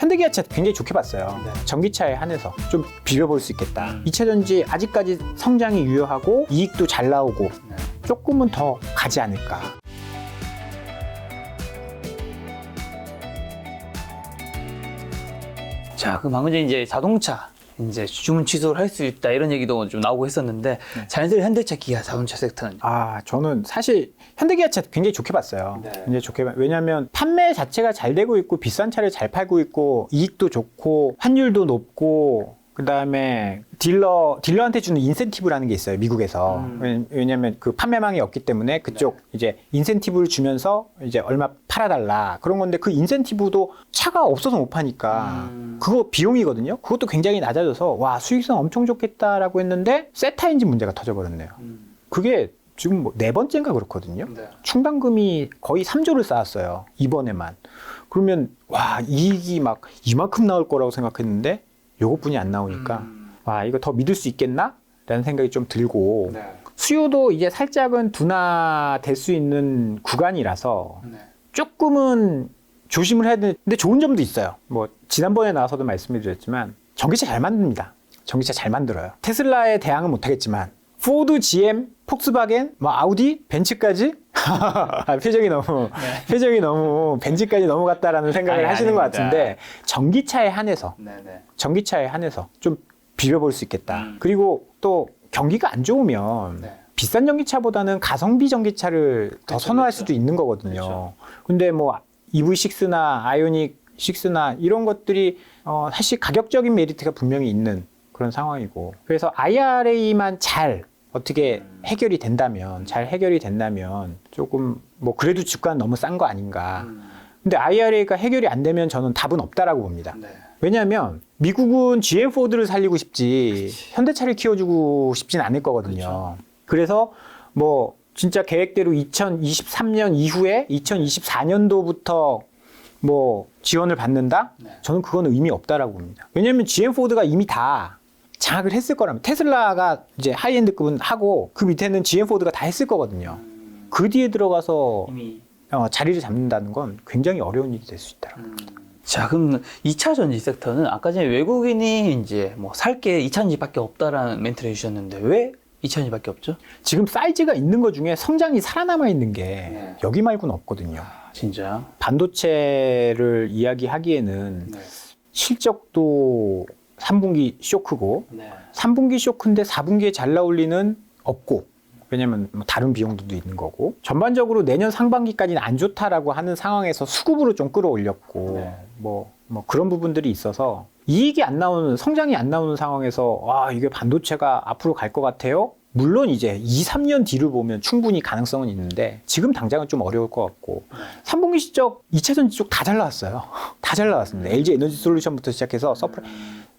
현대기아차 굉장히 좋게 봤어요. 전기차에 한해서 좀 비벼볼 수 있겠다. 2차전지 아직까지 성장이 유효하고 이익도 잘 나오고 조금은 더 가지 않을까. 자, 그 방금 전에 이제 자동차 이제 주문 취소를 할 수 있다 이런 얘기도 좀 나오고 했었는데 자연스레 현대차, 기아, 자동차 섹터는 저는 사실 현대기아차 굉장히 좋게 봤어요. 굉장히 좋게 왜냐하면 판매 자체가 잘 되고 있고 비싼 차를 잘 팔고 있고 이익도 좋고 환율도 높고 그다음에 딜러한테 주는 인센티브라는 게 있어요, 미국에서. 왜냐면 그 판매망이 없기 때문에 그쪽 이제 인센티브를 주면서 이제 얼마 팔아달라 그런 건데 그 인센티브도 차가 없어서 못 파니까 그거 비용이거든요. 그것도 굉장히 낮아져서 와, 수익성 엄청 좋겠다라고 했는데 세타 엔진 문제가 터져버렸네요. 그게 지금 뭐 4번째인가 그렇거든요. 충당금이 거의 3조를 쌓았어요, 이번에만. 그러면 와, 이익이 막 이만큼 나올 거라고 생각했는데 요것뿐이 안 나오니까 와, 이거 더 믿을 수 있겠나? 라는 생각이 좀 들고 수요도 이제 살짝은 둔화될 수 있는 구간이라서 조금은 조심을 해야 되는데 좋은 점도 있어요. 뭐 지난번에 나와서도 말씀드렸지만 전기차 잘 만듭니다. 전기차 잘 만들어요. 테슬라에 대항은 못하겠지만 포드, GM, 폭스바겐, 뭐 아우디, 벤츠까지 표정이 너무 벤츠까지 넘어갔다라는 생각을 하시는 것 같은데 전기차에 한해서 좀 비벼볼 수 있겠다. 그리고 또 경기가 안 좋으면 비싼 전기차보다는 가성비 전기차를 더 선호할 수도 있는 거거든요. 근데 뭐 EV6나 아이오닉 6나 이런 것들이 사실 가격적인 메리트가 분명히 있는 그런 상황이고, 그래서 IRA만 잘 어떻게 해결이 된다면 조금 뭐 그래도 주가는 너무 싼 거 아닌가. 근데 IRA가 해결이 안 되면 저는 답은 없다라고 봅니다. 왜냐하면 미국은 GM 포드를 살리고 싶지 현대차를 키워주고 싶진 않을 거거든요. 그래서 뭐 진짜 계획대로 2023년 이후에 2024년도부터 뭐 지원을 받는다? 저는 그건 의미 없다라고 봅니다. 왜냐하면 GM 포드가 이미 다 장악을 했을 거라면, 테슬라가 이제 하이엔드급은 하고 그 밑에는 GM 포드가 다 했을 거거든요. 그 뒤에 들어가서 자리를 잡는다는 건 굉장히 어려운 일이 될 수 있다라고 봅니다. 자, 그럼 2차 전지 섹터는 아까 전에 외국인이 이제 뭐 살 게 2차 전지밖에 없다라는 멘트를 해주셨는데 왜 2차 전지밖에 없죠? 지금 사이즈가 있는 것 중에 성장이 살아남아 있는 게 여기 말고는 없거든요. 진짜? 반도체를 이야기하기에는 실적도 3분기 쇼크고 3분기 쇼크인데 4분기에 잘 나올 리는 없고, 왜냐면 뭐 다른 비용도 있는 거고, 전반적으로 내년 상반기까지는 안 좋다라고 하는 상황에서 수급으로 좀 끌어올렸고 뭐 그런 부분들이 있어서 이익이 안 나오는, 성장이 안 나오는 상황에서 와, 이게 반도체가 앞으로 갈 것 같아요? 물론 이제 2, 3년 뒤를 보면 충분히 가능성은 있는데 지금 당장은 좀 어려울 것 같고, 3분기 실적 2차 전지 쪽 다 잘 나왔어요. 다 잘 나왔습니다. LG 에너지 솔루션부터 시작해서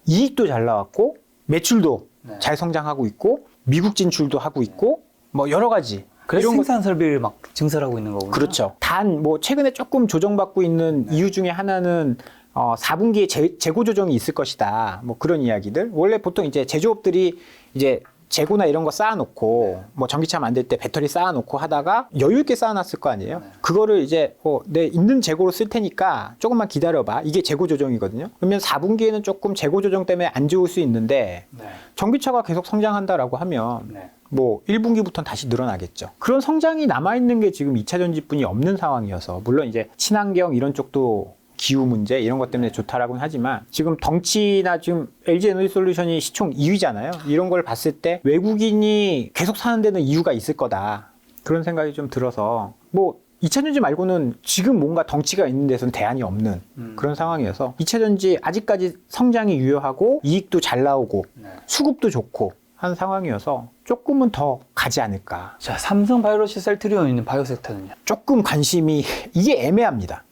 이익도 잘 나왔고 매출도 잘 성장하고 있고 미국 진출도 하고 있고 뭐 여러 가지. 그래서 생산 설비를 막 증설하고 있는 거군요. 그렇죠. 단 뭐 최근에 조금 조정받고 있는 이유 중에 하나는 4분기에 재고 조정이 있을 것이다. 뭐 그런 이야기들. 원래 보통 이제 제조업들이 이제 재고나 이런 거 쌓아놓고 뭐 전기차 만들 때 배터리 쌓아놓고 하다가 여유 있게 쌓아놨을 거 아니에요. 그거를 이제 내 있는 재고로 쓸 테니까 조금만 기다려봐. 이게 재고 조정이거든요. 그러면 4분기에는 조금 재고 조정 때문에 안 좋을 수 있는데 전기차가 계속 성장한다라고 하면 뭐 1분기부터는 다시 늘어나겠죠. 그런 성장이 남아있는 게 지금 2차 전지뿐이 없는 상황이어서, 물론 이제 친환경 이런 쪽도 기후 문제 이런 것 때문에 좋다라고는 하지만 지금 덩치나 지금 LG 에너지 솔루션이 시총 2위잖아요. 이런 걸 봤을 때 외국인이 계속 사는 데는 이유가 있을 거다. 그런 생각이 좀 들어서 뭐 2차 전지 말고는 지금 뭔가 덩치가 있는 데서는 대안이 없는 그런 상황이어서 2차 전지 아직까지 성장이 유효하고 이익도 잘 나오고 수급도 좋고 한 상황이어서 조금은 더 가지 않을까. 자, 삼성바이오로직 셀트리온 있는 바이오 섹터는요? 조금 관심이, 이게 애매합니다.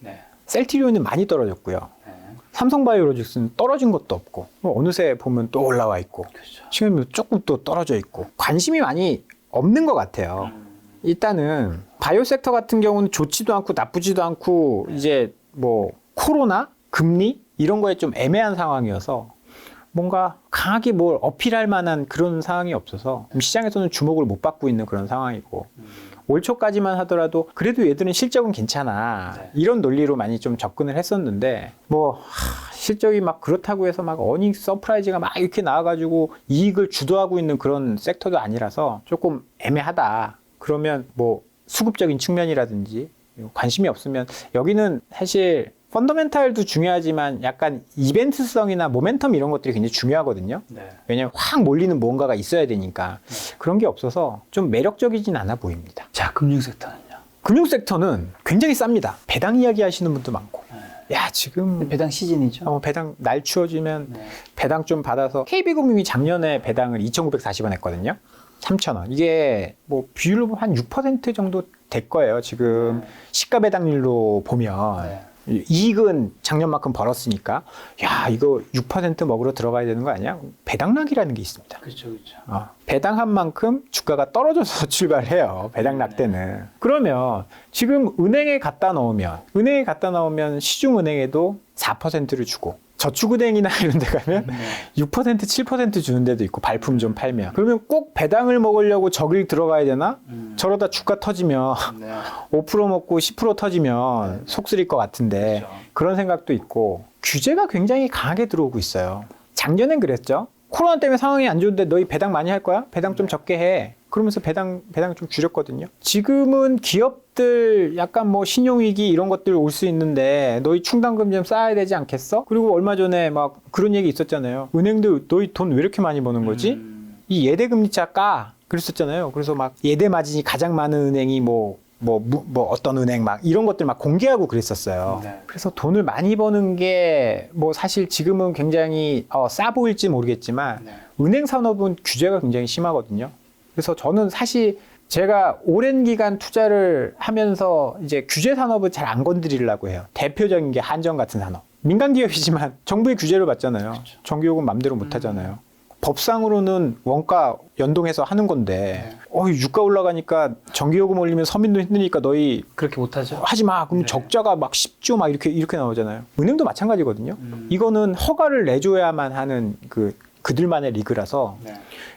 셀트리온은 많이 떨어졌고요. 삼성바이오로직스는 떨어진 것도 없고 어느새 보면 또 올라와 있고 지금 조금 또 떨어져 있고 관심이 많이 없는 것 같아요. 일단은 바이오 섹터 같은 경우는 좋지도 않고 나쁘지도 않고 이제 뭐 코로나, 금리 이런 거에 좀 애매한 상황이어서 뭔가 강하게 뭘 어필할 만한 그런 상황이 없어서 시장에서는 주목을 못 받고 있는 그런 상황이고, 올 초까지만 하더라도 그래도 얘들은 실적은 괜찮아 이런 논리로 많이 좀 접근을 했었는데 뭐 실적이 막 그렇다고 해서 막 어닝 서프라이즈가 막 이렇게 나와가지고 이익을 주도하고 있는 그런 섹터도 아니라서 조금 애매하다. 그러면 뭐 수급적인 측면이라든지 관심이 없으면 여기는 사실 펀더멘탈도 중요하지만 약간 이벤트성이나 모멘텀 이런 것들이 굉장히 중요하거든요. 네. 왜냐면 확 몰리는 뭔가가 있어야 되니까 그런 게 없어서 좀 매력적이진 않아 보입니다. 자, 금융 섹터는요? 금융 섹터는 굉장히 쌉니다. 배당 이야기 하시는 분도 많고. 야, 지금 배당 시즌이죠? 배당 날 추워지면 네. 배당 좀 받아서 KB금융이 작년에 배당을 2,940원 했거든요. 3,000원. 이게 뭐 비율로 한 6% 정도 될 거예요. 지금 시가 배당률로 보면. 네. 이익은 작년만큼 벌었으니까 야 이거 6% 먹으러 들어가야 되는 거 아니야? 배당락이라는 게 있습니다. 그렇죠, 그렇죠. 배당한 만큼 주가가 떨어져서 출발해요. 배당락 때는. 그러면 지금 은행에 갖다 넣으면 시중은행에도 4%를 주고 저축은행이나 이런 데 가면 6% 7% 주는 데도 있고 발품 좀 팔면 그러면 꼭 배당을 먹으려고 저길 들어가야 되나? 저러다 주가 터지면 5% 먹고 10% 터지면 속 쓰릴 것 같은데 그렇죠. 그런 생각도 있고 규제가 굉장히 강하게 들어오고 있어요. 작년엔 그랬죠. 코로나 때문에 상황이 안 좋은데 너희 배당 많이 할 거야? 배당 좀 적게 해. 그러면서 배당 좀 줄였거든요. 지금은 기업들 약간 뭐 신용위기 이런 것들 올 수 있는데 너희 충당금 좀 쌓아야 되지 않겠어? 그리고 얼마 전에 막 그런 얘기 있었잖아요. 은행들 너희 돈 왜 이렇게 많이 버는 거지? 이 예대금리차 까. 그랬었잖아요. 그래서 막 예대 마진이 가장 많은 은행이 뭐 어떤 은행 막 이런 것들 막 공개하고 그랬었어요. 네. 그래서 돈을 많이 버는 게 뭐 사실 지금은 굉장히 싸 보일지 모르겠지만 은행 산업은 규제가 굉장히 심하거든요. 그래서 저는 사실 제가 오랜 기간 투자를 하면서 이제 규제 산업을 잘 안 건드리려고 해요. 대표적인 게 한전 같은 산업. 민간 기업이지만 정부의 규제를 받잖아요. 그렇죠. 전기요금 맘대로 못 하잖아요. 법상으로는 원가 연동해서 하는 건데 유가 올라가니까 전기요금 올리면 서민도 힘드니까 너희 그렇게 못하죠. 하지 마. 그럼 네. 적자가 막 10조 막 이렇게 나오잖아요. 은행도 마찬가지거든요. 이거는 허가를 내줘야만 하는 그들만의 리그라서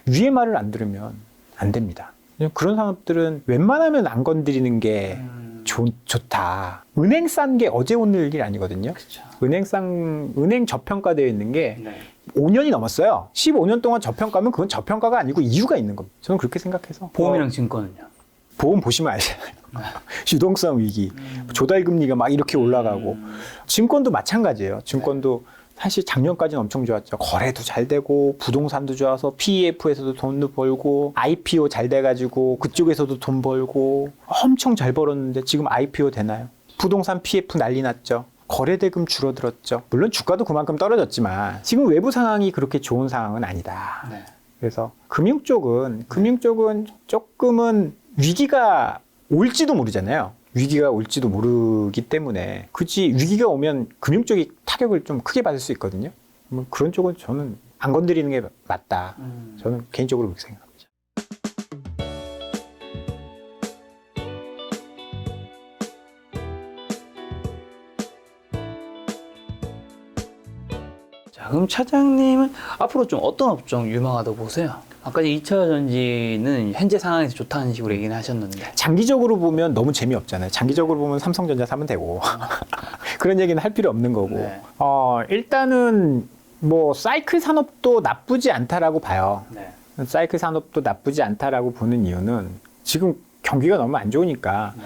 위의 말을 안 들으면 안 됩니다. 그런 산업들은 웬만하면 안 건드리는 게 좋다. 은행 싼 게 어제 오늘 일 아니거든요. 그쵸. 은행 저평가되어 있는 게 네. 5년이 넘었어요. 15년 동안 저평가면 그건 저평가가 아니고 이유가 있는 겁니다. 저는 그렇게 생각해서. 보험이랑 증권은요? 보험 보시면 알잖아요. 유동성 위기, 조달금리가 막 이렇게 올라가고. 증권도 마찬가지예요. 증권도 사실 작년까지는 엄청 좋았죠. 거래도 잘 되고 부동산도 좋아서 PEF에서도 돈도 벌고 IPO 잘 돼가지고 그쪽에서도 돈 벌고 엄청 잘 벌었는데 지금 IPO 되나요? 부동산 PF 난리 났죠. 거래대금 줄어들었죠. 물론 주가도 그만큼 떨어졌지만 지금 외부 상황이 그렇게 좋은 상황은 아니다. 네. 그래서 금융 쪽은 조금은 위기가 올지도 모르잖아요. 위기가 올지도 모르기 때문에 굳이 위기가 오면 금융 쪽이 타격을 좀 크게 받을 수 있거든요. 그런 쪽은 저는 안 건드리는 게 맞다. 저는 개인적으로 그렇게 생각합니다. 자, 그럼 차장님은 앞으로 좀 어떤 업종 유망하다고 보세요? 아까 2차 전지는 현재 상황에서 좋다는 식으로 얘기는 하셨는데 장기적으로 보면 너무 재미없잖아요. 장기적으로 보면 삼성전자 사면 되고 그런 얘기는 할 필요 없는 거고 네. 일단은 뭐 사이클 산업도 나쁘지 않다라고 봐요. 네. 사이클 산업도 나쁘지 않다라고 보는 이유는 지금 경기가 너무 안 좋으니까 네.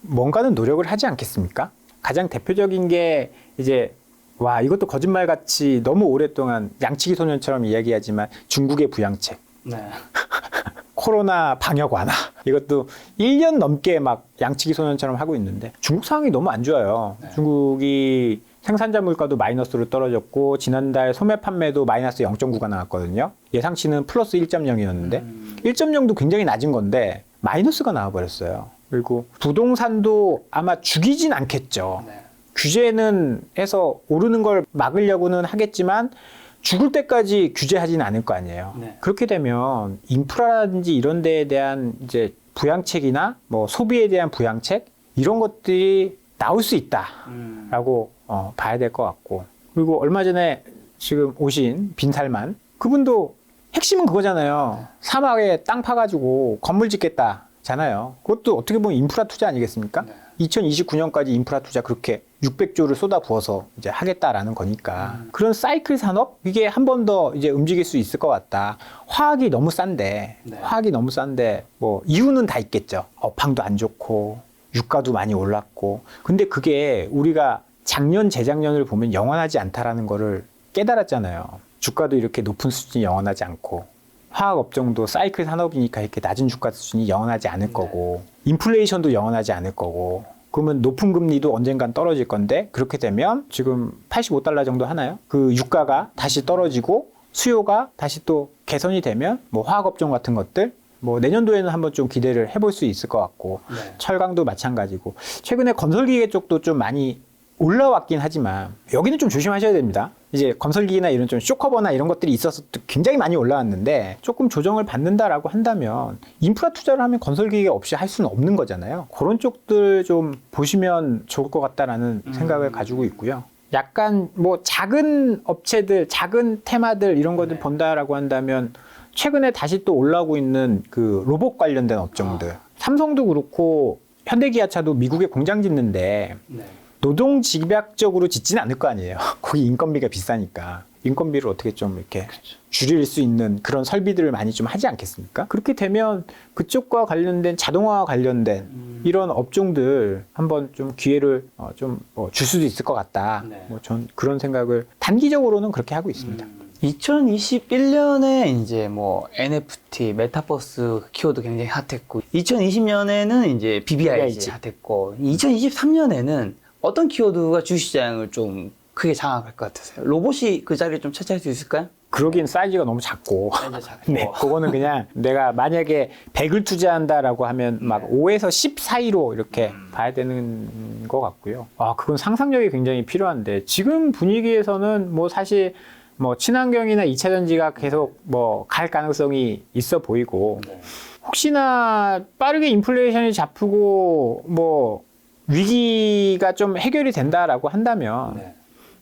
뭔가는 노력을 하지 않겠습니까? 가장 대표적인 게 이제 이것도 거짓말같이 너무 오랫동안 양치기 소년처럼 이야기하지만 중국의 부양책. 네. 코로나 방역 완화. 이것도 1년 넘게 막 양치기 소년처럼 하고 있는데 중국 상황이 너무 안 좋아요. 네. 중국이 생산자 물가도 마이너스로 떨어졌고 지난달 소매 판매도 마이너스 0.9가 나왔거든요. 예상치는 플러스 1.0이었는데 1.0도 굉장히 낮은 건데 마이너스가 나와버렸어요. 그리고 부동산도 아마 죽이진 않겠죠. 네. 규제는 해서 오르는 걸 막으려고는 하겠지만 죽을 때까지 규제하지는 않을 거 아니에요. 네. 그렇게 되면 인프라라든지 이런 데에 대한 이제 부양책이나 뭐 소비에 대한 부양책 이런 것들이 나올 수 있다라고 봐야 될 것 같고 그리고 얼마 전에 지금 오신 빈살만 그분도 핵심은 그거잖아요. 사막에 땅 파가지고 건물 짓겠다잖아요. 그것도 어떻게 보면 인프라 투자 아니겠습니까? 네. 2029년까지 인프라 투자 그렇게 600조를 쏟아부어서 이제 하겠다라는 거니까 그런 사이클 산업 이게 한 번 더 이제 움직일 수 있을 것 같다. 화학이 너무 싼데 뭐 이유는 다 있겠죠. 업황도 안 좋고 유가도 많이 올랐고 근데 그게 우리가 작년 재작년을 보면 영원하지 않다라는 거를 깨달았잖아요. 주가도 이렇게 높은 수준이 영원하지 않고 화학 업종도 사이클 산업이니까 이렇게 낮은 주가 수준이 영원하지 않을 거고 인플레이션도 영원하지 않을 거고 그러면 높은 금리도 언젠간 떨어질 건데 그렇게 되면 지금 85달러 정도 하나요? 그 유가가 다시 떨어지고 수요가 다시 또 개선이 되면 뭐 화학 업종 같은 것들 뭐 내년도에는 한번 좀 기대를 해볼 수 있을 것 같고 철강도 마찬가지고 최근에 건설기계 쪽도 좀 많이 올라왔긴 하지만 여기는 좀 조심하셔야 됩니다. 이제 건설기나 이런 좀 쇼커버나 이런 것들이 있어서 굉장히 많이 올라왔는데 조금 조정을 받는다라고 한다면 인프라 투자를 하면 건설기계 없이 할 수는 없는 거잖아요. 그런 쪽들 좀 보시면 좋을 것 같다라는 생각을 가지고 있고요. 약간 뭐 작은 업체들, 작은 테마들 이런 것들 본다라고 한다면 최근에 다시 또 올라오고 있는 그 로봇 관련된 업종들. 삼성도 그렇고 현대기아차도 미국에 공장 짓는데 노동 집약적으로 짓지는 않을 거 아니에요. 거기 인건비가 비싸니까. 인건비를 어떻게 좀 이렇게 줄일 수 있는 그런 설비들을 많이 좀 하지 않겠습니까? 그렇게 되면 그쪽과 관련된 자동화와 관련된 이런 업종들 한번 좀 기회를 좀 줄 수도 있을 것 같다. 뭐 전 그런 생각을 단기적으로는 그렇게 하고 있습니다. 2021년에 이제 뭐 NFT, 메타버스 키워드 굉장히 핫했고 2020년에는 이제 BBIG 핫했고 2023년에는 어떤 키워드가 주시장을 좀 크게 장악할 것 같으세요? 로봇이 그 자리를 좀 차지할 수 있을까요? 그러기엔 사이즈가 너무 작고. 네, 그거는 그냥 내가 만약에 100을 투자한다라고 하면 막 5에서 10 사이로 이렇게 봐야 되는 것 같고요. 그건 상상력이 굉장히 필요한데 지금 분위기에서는 뭐 사실 뭐 친환경이나 2차 전지가 계속 뭐 갈 가능성이 있어 보이고 혹시나 빠르게 인플레이션이 잡히고 뭐 위기가 좀 해결이 된다라고 한다면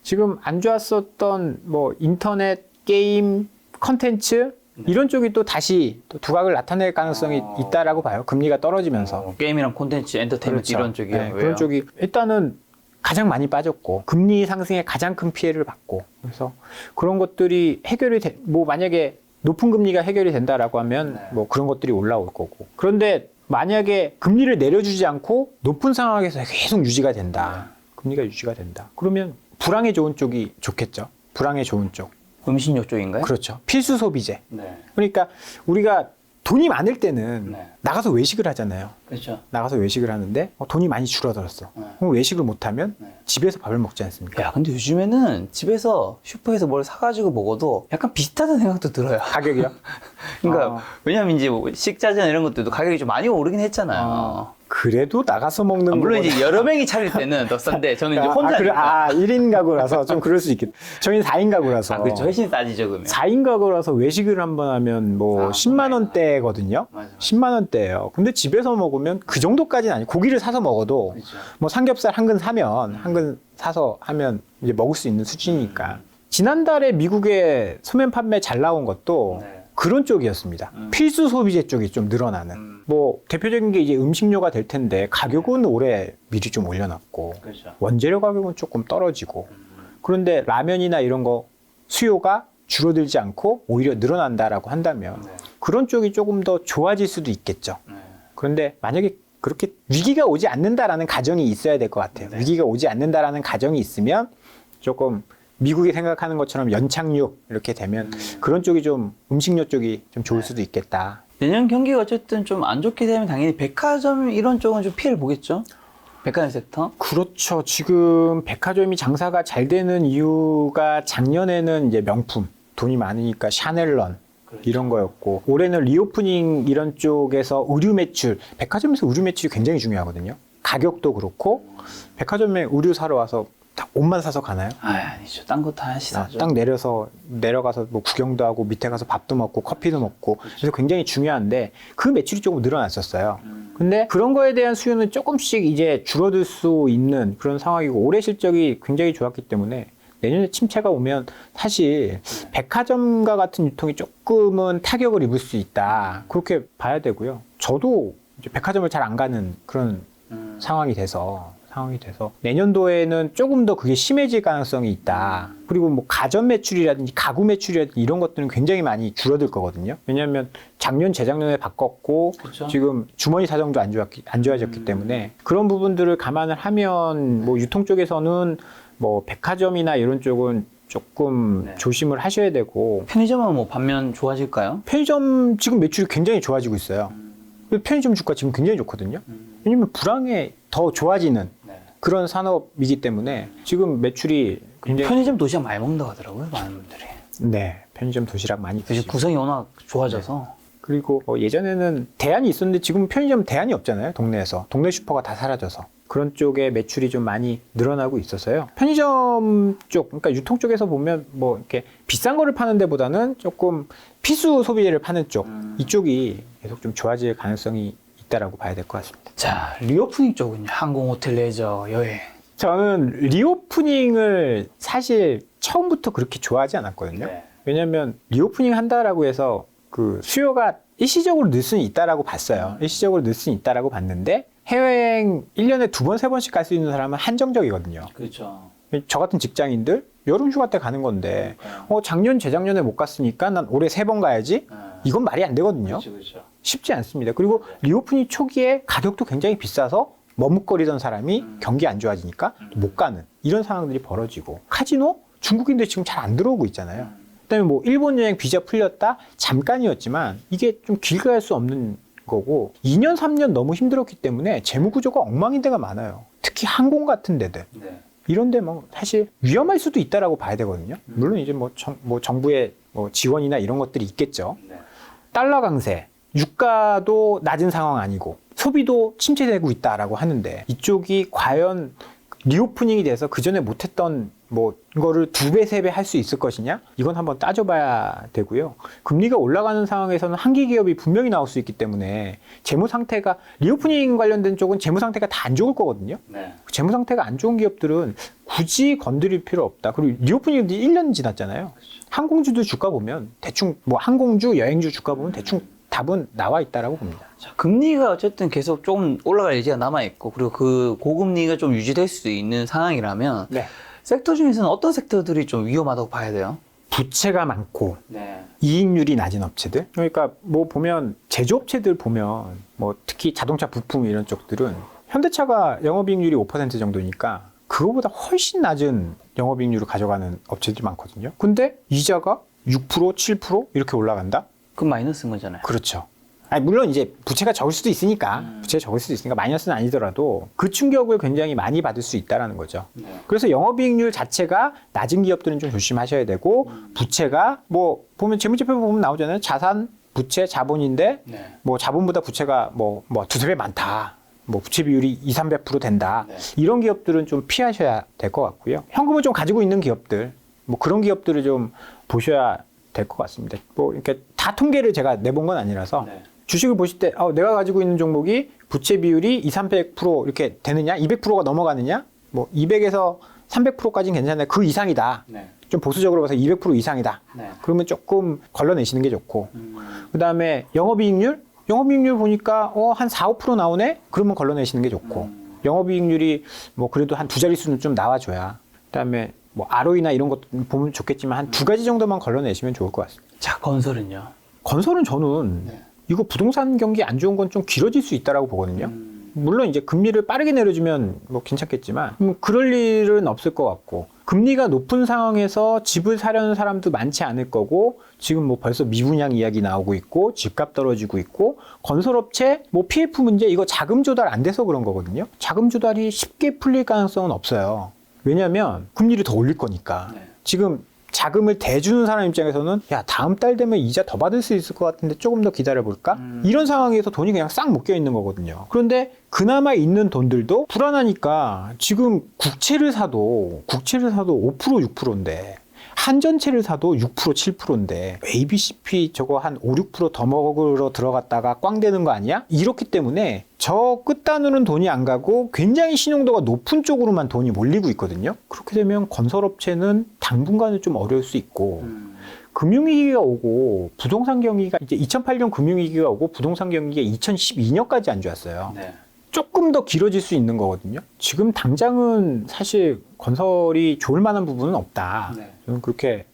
지금 안 좋았었던 뭐 인터넷 게임 컨텐츠 이런 쪽이 또 다시 또 두각을 나타낼 가능성이 있다라고 봐요. 금리가 떨어지면서 게임이랑 콘텐츠, 엔터테인먼트 그렇죠. 이런 쪽이요. 네, 그런 쪽이 일단은 가장 많이 빠졌고 금리 상승에 가장 큰 피해를 받고 그래서 그런 것들이 해결이 뭐 만약에 높은 금리가 해결이 된다라고 하면 뭐 그런 것들이 올라올 거고 그런데 만약에 금리를 내려주지 않고 높은 상황에서 계속 유지가 된다. 금리가 유지가 된다. 그러면 불황에 좋은 쪽이 좋겠죠. 불황에 좋은 쪽. 음식료 쪽인가요? 그렇죠. 필수 소비재. 그러니까 우리가 돈이 많을 때는 나가서 외식을 하잖아요. 그렇죠. 나가서 외식을 하는데 돈이 많이 줄어들었어. 그럼 외식을 못하면 집에서 밥을 먹지 않습니까? 야, 근데 요즘에는 집에서 슈퍼에서 뭘 사가지고 먹어도 약간 비슷하다는 생각도 들어요. 가격이요? 그러니까 왜냐면 이제 뭐 식자재나 이런 것들도 가격이 좀 많이 오르긴 했잖아요. 그래도 나가서 먹는 물론 거보다- 이제 여러 명이 차릴 때는 더 싼데 저는 이제 혼자 1인 가구라서 좀 그럴 수 있겠다. 저희는 4인 가구라서. 그렇죠. 훨씬 싸지죠 그러면. 4인 가구라서 외식을 한번 하면 뭐 10만 원대거든요. 맞아. 10만 원대예요. 근데 집에서 먹으면 그 정도까지는 아니고 고기를 사서 먹어도 그렇죠. 뭐 삼겹살 한 근 사면 한 근 사서 하면 이제 먹을 수 있는 수준이니까. 지난달에 미국에 소면 판매 잘 나온 것도 그런 쪽이었습니다. 필수 소비재 쪽이 좀 늘어나는. 뭐 대표적인 게 이제 음식료가 될 텐데 가격은 올해 미리 좀 올려놨고 그렇죠. 원재료 가격은 조금 떨어지고 그런데 라면이나 이런 거 수요가 줄어들지 않고 오히려 늘어난다라고 한다면 그런 쪽이 조금 더 좋아질 수도 있겠죠. 그런데 만약에 그렇게 위기가 오지 않는다라는 가정이 있어야 될 것 같아요. 위기가 오지 않는다라는 가정이 있으면 조금 미국이 생각하는 것처럼 연착륙 이렇게 되면 그런 쪽이 좀 음식료 쪽이 좀 좋을 수도 있겠다. 내년 경기가 어쨌든 좀 안 좋게 되면 당연히 백화점 이런 쪽은 좀 피해를 보겠죠? 백화점 섹터? 그렇죠. 지금 백화점이 장사가 잘 되는 이유가 작년에는 이제 명품, 돈이 많으니까 샤넬런 이런 거였고 올해는 리오프닝 이런 쪽에서 의류 매출, 백화점에서 의류 매출이 굉장히 중요하거든요. 가격도 그렇고 백화점에 의류 사러 와서 다 옷만 사서 가나요? 아니죠. 딴 거 다 하시죠. 딱 내려가서 뭐 구경도 하고 밑에 가서 밥도 먹고 커피도 먹고 그래서 굉장히 중요한데 그 매출이 조금 늘어났었어요. 근데 그런 거에 대한 수요는 조금씩 이제 줄어들 수 있는 그런 상황이고 올해 실적이 굉장히 좋았기 때문에 내년에 침체가 오면 사실 백화점과 같은 유통이 조금은 타격을 입을 수 있다. 그렇게 봐야 되고요. 저도 이제 백화점을 잘 안 가는 그런 상황이 돼서 상황이 돼서 내년도에는 조금 더 그게 심해질 가능성이 있다. 그리고 뭐 가전 매출이라든지 가구 매출이라든지 이런 것들은 굉장히 많이 줄어들 거거든요. 왜냐하면 작년, 재작년에 바꿨고 그쵸? 지금 주머니 사정도 안 좋아졌기 때문에 그런 부분들을 감안을 하면 뭐 유통 쪽에서는 뭐 백화점이나 이런 쪽은 조금 네. 조심을 하셔야 되고 편의점은 뭐 반면 좋아질까요? 편의점 지금 매출이 굉장히 좋아지고 있어요. 편의점 주가 지금 굉장히 좋거든요. 왜냐면 불황에 더 좋아지는 네. 그런 산업이기 때문에 지금 매출이 굉장히 편의점 도시락 많이 먹는다고 하더라고요, 많은 분들이. 네, 편의점 도시락 많이 요즘 드시고 구성이 워낙 좋아져서. 그리고 예전에는 대안이 있었는데 지금 편의점 대안이 없잖아요. 동네에서 동네 슈퍼가 다 사라져서 그런 쪽에 매출이 좀 많이 늘어나고 있어서요. 편의점 쪽, 그러니까 유통 쪽에서 보면 뭐 이렇게 비싼 거를 파는 데보다는 조금 필수 소비재를 파는 쪽 이쪽이 계속 좀 좋아질 가능성이 있다라고 봐야 될 것 같습니다. 자, 리오프닝 쪽은요? 항공, 호텔, 레저, 여행. 저는 리오프닝을 사실 처음부터 그렇게 좋아하지 않았거든요. 네. 왜냐하면 리오프닝 한다라고 해서 그 수요가 일시적으로 늘 수는 있다라고 봤어요. 일시적으로 늘 수는 있다라고 봤는데 해외여행 1년에 2번, 3번씩 갈 수 있는 사람은 한정적이거든요. 그렇죠. 저 같은 직장인들 여름 휴가 때 가는 건데 작년, 재작년에 못 갔으니까 난 올해 3번 가야지? 이건 말이 안 되거든요. 그렇죠. 쉽지 않습니다. 그리고 리오프닝 초기에 가격도 굉장히 비싸서 머뭇거리던 사람이 경기 안 좋아지니까 못 가는 이런 상황들이 벌어지고 카지노? 중국인들 지금 잘 안 들어오고 있잖아요. 그다음에 뭐 일본 여행 비자 풀렸다? 잠깐이었지만 이게 좀 길게 갈 수 없는 거고 2년, 3년 너무 힘들었기 때문에 재무 구조가 엉망인 데가 많아요. 특히 항공 같은 데들. 네. 이런데 뭐 사실 위험할 수도 있다라고 봐야 되거든요. 물론 이제 뭐 정부의 뭐 지원이나 이런 것들이 있겠죠. 네. 달러 강세, 유가도 낮은 상황 아니고 소비도 침체되고 있다라고 하는데 이쪽이 과연 리오프닝이 돼서 그 전에 못했던 뭐 이거를 2배, 3배 할 수 있을 것이냐? 이건 한번 따져봐야 되고요. 금리가 올라가는 상황에서는 한기 기업이 분명히 나올 수 있기 때문에 재무 상태가 리오프닝 관련된 쪽은 재무 상태가 다 안 좋을 거거든요. 네. 재무 상태가 안 좋은 기업들은 굳이 건드릴 필요 없다. 그리고 리오프닝이 1년 지났잖아요. 항공주도 주가 보면 대충 뭐 항공주, 여행주 주가 보면 대충 답은 나와 있다라고 봅니다. 자, 금리가 어쨌든 계속 좀 올라갈 예지가 남아있고, 그리고 그 고금리가 좀 유지될 수 있는 상황이라면, 네. 섹터 중에서는 어떤 섹터들이 좀 위험하다고 봐야 돼요? 부채가 많고 네. 이익률이 낮은 업체들. 그러니까 뭐 보면 제조업체들 보면 뭐 특히 자동차 부품 이런 쪽들은 현대차가 영업이익률이 5% 정도니까 그거보다 훨씬 낮은 영업이익률을 가져가는 업체들이 많거든요. 근데 이자가 6%, 7% 이렇게 올라간다? 그건 마이너스인 거잖아요. 그렇죠. 아니, 물론 이제 부채가 적을 수도 있으니까 부채가 적을 수도 있으니까 마이너스는 아니더라도 그 충격을 굉장히 많이 받을 수 있다라는 거죠. 네. 그래서 영업이익률 자체가 낮은 기업들은 좀 조심하셔야 되고 부채가 뭐 보면 재무제표 보면 나오잖아요. 자산, 부채, 자본인데 네. 뭐 자본보다 부채가 뭐 두세 배 많다. 뭐 부채 비율이 200~300% 된다. 네. 이런 기업들은 좀 피하셔야 될 것 같고요. 현금을 좀 가지고 있는 기업들, 뭐 그런 기업들을 좀 보셔야 될 것 같습니다. 뭐 이렇게 다 통계를 제가 내본 건 아니라서 네. 주식을 보실 때 내가 가지고 있는 종목이 부채 비율이 200~300% 이렇게 되느냐, 200%가 넘어가느냐, 뭐 200에서 300%까지는 괜찮은데 그 이상이다. 네. 좀 보수적으로 봐서 200% 이상이다. 네. 그러면 조금 걸러내시는 게 좋고. 그다음에 영업이익률 보니까 한 4~5% 나오네. 그러면 걸러내시는 게 좋고. 영업이익률이 뭐 그래도 한 2자릿수는 좀 나와줘야. 그다음에 뭐 ROE나 이런 것도 보면 좋겠지만 한 2가지 정도만 걸러내시면 좋을 것 같습니다. 자, 건설은요? 건설은 저는 네. 이거 부동산 경기 안 좋은 건 좀 길어질 수 있다라고 보거든요. 물론 이제 금리를 빠르게 내려주면 뭐 괜찮겠지만 그럴 일은 없을 것 같고 금리가 높은 상황에서 집을 사려는 사람도 많지 않을 거고 지금 뭐 벌써 미분양 이야기 나오고 있고 집값 떨어지고 있고 건설업체 뭐 PF 문제 이거 자금 조달 안 돼서 그런 거거든요. 자금 조달이 쉽게 풀릴 가능성은 없어요. 왜냐하면 금리를 더 올릴 거니까. 네. 지금 자금을 대주는 사람 입장에서는 야 다음 달 되면 이자 더 받을 수 있을 것 같은데 조금 더 기다려볼까? 이런 상황에서 돈이 그냥 싹 묶여 있는 거거든요. 그런데 그나마 있는 돈들도 불안하니까 지금 국채를 사도 5% 6%인데 한전채를 사도 6% 7%인데 ABCP 저거 한 5~6% 더 먹으러 들어갔다가 꽝 되는 거 아니야? 이렇기 때문에 저 끝단으로는 돈이 안 가고 굉장히 신용도가 높은 쪽으로만 돈이 몰리고 있거든요. 그렇게 되면 건설업체는 당분간은 좀 어려울 수 있고 금융위기가 오고 부동산 경기가 이제 2008년 금융위기가 오고 부동산 경기가 2012년까지 안 좋았어요. 네. 조금 더 길어질 수 있는 거거든요. 지금 당장은 사실 건설이 좋을 만한 부분은 없다. 네. 저는 그렇게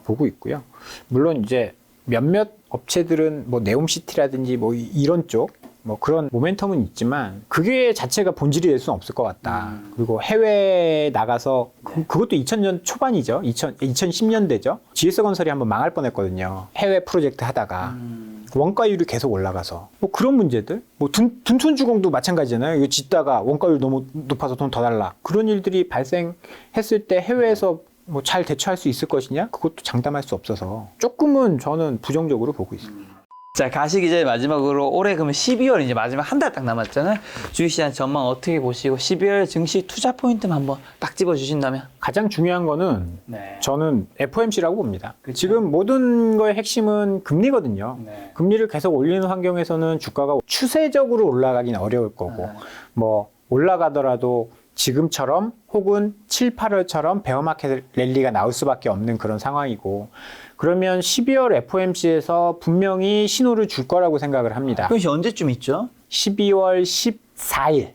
보고 있고요. 물론 이제 몇몇 업체들은 뭐 네옴시티라든지 뭐 이런 쪽 뭐 그런 모멘텀은 있지만 그게 자체가 본질이 될 수는 없을 것 같다. 그리고 해외에 나가서 그것도 2000년 초반이죠. 2010년대죠. GS건설이 한번 망할 뻔했거든요. 해외 프로젝트 하다가. 원가율이 계속 올라가서 뭐 그런 문제들 뭐 둔촌주공도 마찬가지잖아요. 이거 짓다가 원가율 너무 높아서 돈 더 달라. 그런 일들이 발생했을 때 해외에서 뭐 잘 대처할 수 있을 것이냐? 그것도 장담할 수 없어서 조금은 저는 부정적으로 보고 있습니다. 자, 가시기 전에 마지막으로 올해 그러면 12월 이제 마지막 한 달 딱 남았잖아요. 주식시장 전망 어떻게 보시고 12월 증시 투자 포인트만 한번 딱 집어주신다면? 가장 중요한 거는 네. 저는 FOMC라고 봅니다. 그렇죠. 지금 모든 거의 핵심은 금리거든요. 네. 금리를 계속 올리는 환경에서는 주가가 추세적으로 올라가긴 어려울 거고 뭐 올라가더라도 지금처럼 혹은 7, 8월처럼 베어마켓 랠리가 나올 수밖에 없는 그런 상황이고 그러면 12월 FOMC에서 분명히 신호를 줄 거라고 생각을 합니다. 그것이 언제쯤 있죠? 12월 14일.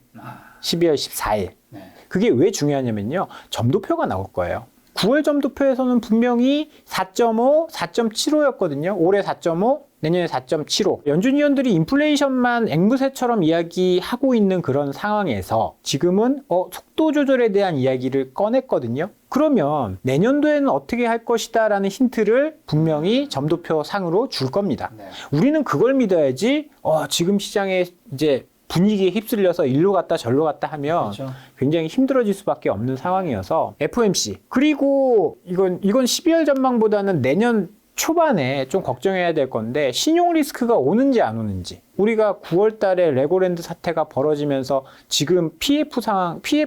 12월 14일. 네. 그게 왜 중요하냐면요. 점도표가 나올 거예요. 9월 점도표에서는 분명히 4.5, 4.75였거든요. 올해 4.5, 내년에 4.75. 연준 위원들이 인플레이션만 앵무새처럼 이야기하고 있는 그런 상황에서 지금은 속도 조절에 대한 이야기를 꺼냈거든요. 그러면 내년도에는 어떻게 할 것이다 라는 힌트를 분명히 점도표 상으로 줄 겁니다. 네. 우리는 그걸 믿어야지 지금 시장에 이제 분위기에 휩쓸려서 일로 갔다 절로 갔다 하면 그렇죠. 굉장히 힘들어질 수밖에 없는 상황이어서 FOMC 그리고 이건 12월 전망보다는 내년 초반에 좀 걱정해야 될 건데 신용 리스크가 오는지 안 오는지 우리가 9월 달에 레고랜드 사태가 벌어지면서 지금 PF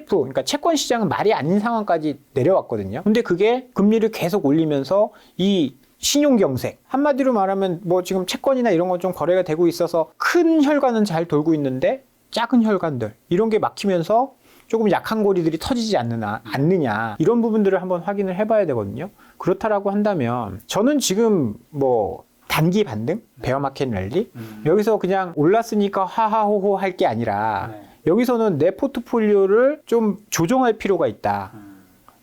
그러니까 채권 시장은 말이 아닌 상황까지 내려왔거든요. 근데 그게 금리를 계속 올리면서 이 신용경색 한마디로 말하면 뭐 지금 채권이나 이런 건 좀 거래가 되고 있어서 큰 혈관은 잘 돌고 있는데 작은 혈관들 이런 게 막히면서 조금 약한 고리들이 터지지 않느냐 이런 부분들을 한번 확인을 해봐야 되거든요. 그렇다라고 한다면 저는 지금 뭐 단기 반등, 베어마켓 랠리 여기서 그냥 올랐으니까 하하호호 할 게 아니라 여기서는 내 포트폴리오를 좀 조정할 필요가 있다.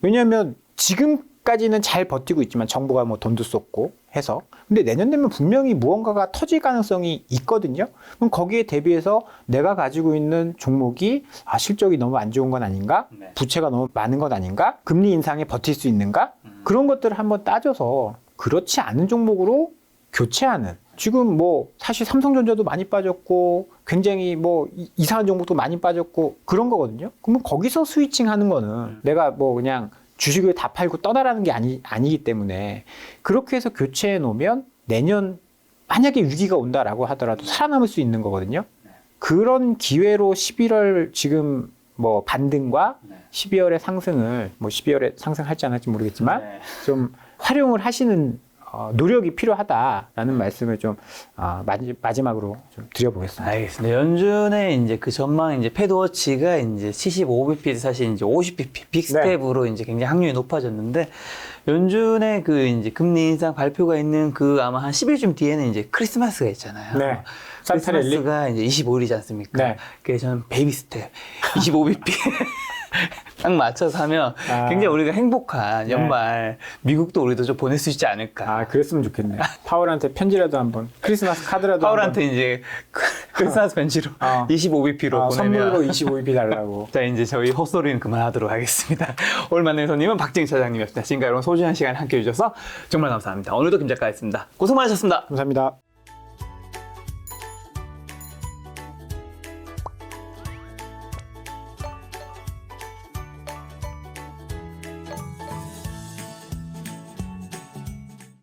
왜냐하면 지금까지는 잘 버티고 있지만 정부가 뭐 돈도 쏟고 해서 근데 내년 되면 분명히 무언가가 터질 가능성이 있거든요. 그럼 거기에 대비해서 내가 가지고 있는 종목이 실적이 너무 안 좋은 건 아닌가? 부채가 너무 많은 건 아닌가? 금리 인상에 버틸 수 있는가? 그런 것들을 한번 따져서 그렇지 않은 종목으로 교체하는 지금 뭐 사실 삼성전자도 많이 빠졌고 굉장히 뭐 이상한 종목도 많이 빠졌고 그런 거거든요. 그러면 거기서 스위칭 하는 거는 내가 뭐 그냥 주식을 다 팔고 떠나라는 게 아니기 때문에 그렇게 해서 교체해 놓으면 내년 만약에 위기가 온다라고 하더라도 살아남을 수 있는 거거든요. 그런 기회로 11월 지금 뭐 반등과 12월의 상승을 뭐 12월에 상승할지 안 할지 모르겠지만 좀 활용을 하시는 노력이 필요하다라는 말씀을 좀 마지막으로 좀 드려보겠습니다. 알겠습니다. 연준의 이제 그 전망 이제 패드워치가 이제 75bp 사실 이제 50bp 빅스텝으로 이제 굉장히 확률이 높아졌는데 연준의 그 이제 금리 인상 발표가 있는 그 아마 한 10일쯤 뒤에는 이제 크리스마스가 있잖아요. 네. 크리스마스가 이제 25일이지 않습니까? 네. 그래서 저는 베이비 스텝 25bp 딱 맞춰서 하면 굉장히 우리가 행복한 연말 미국도 우리도 좀 보낼 수 있지 않을까. 그랬으면 좋겠네. 파월한테 편지라도 한번 크리스마스 카드라도 파월한테 이제 크리스마스 편지로 25bp로 보내면 선물로 25bp 달라고. 자, 이제 저희 헛소리는 그만하도록 하겠습니다. 오늘 만난 손님은 박정희 차장님이었습니다. 지금까지 여러분 소중한 시간 함께 해주셔서 정말 감사합니다. 오늘도 김 작가였습니다. 고생 많으셨습니다. 감사합니다.